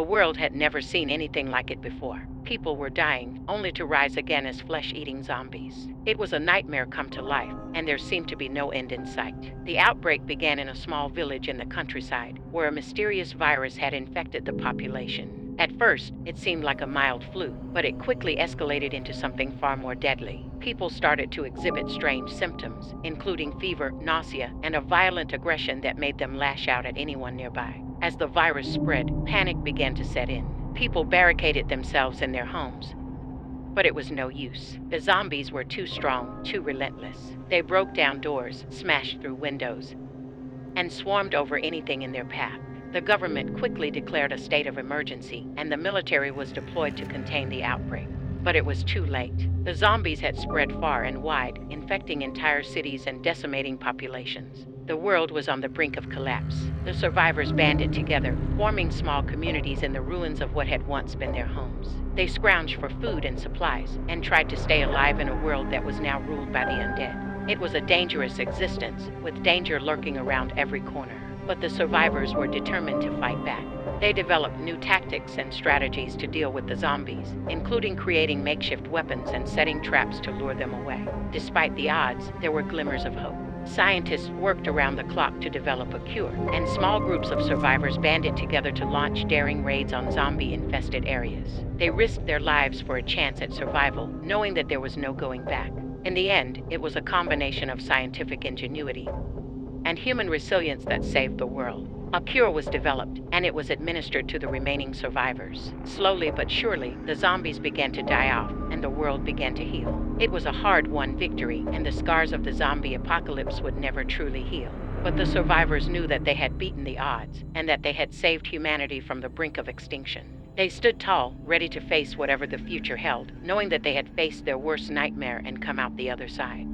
world had never seen anything like it before. People were dying, only to rise again as flesh-eating zombies. It was a nightmare come to life, and there seemed to be no end in sight. The outbreak began in a small village in the countryside, where a mysterious virus had infected the population. At first, it seemed like a mild flu, but it quickly escalated into something far more deadly. People started to exhibit strange symptoms, including fever, nausea, and a violent aggression that made them lash out at anyone nearby. As the virus spread, panic began to set in. People barricaded themselves in their homes, but it was no use. The zombies were too strong, too relentless. They broke down doors, smashed through windows, and swarmed over anything in their path. The government quickly declared a state of emergency, and the military was deployed to contain the outbreak. But it was too late. The zombies had spread far and wide, infecting entire cities and decimating populations. The world was on the brink of collapse. The survivors banded together, forming small communities in the ruins of what had once been their homes. They scrounged for food and supplies, and tried to stay alive in a world that was now ruled by the undead. It was a dangerous existence, with danger lurking around every corner. But the survivors were determined to fight back. They developed new tactics and strategies to deal with the zombies, including creating makeshift weapons and setting traps to lure them away. Despite the odds, there were glimmers of hope. Scientists worked around the clock to develop a cure, and small groups of survivors banded together to launch daring raids on zombie-infested areas. They risked their lives for a chance at survival, knowing that there was no going back. In the end, it was a combination of scientific ingenuity and human resilience that saved the world. A cure was developed, and it was administered to the remaining survivors. Slowly but surely, the zombies began to die off, and the world began to heal. It was a hard-won victory, and the scars of the zombie apocalypse would never truly heal. But the survivors knew that they had beaten the odds, and that they had saved humanity from the brink of extinction. They stood tall, ready to face whatever the future held, knowing that they had faced their worst nightmare and come out the other side.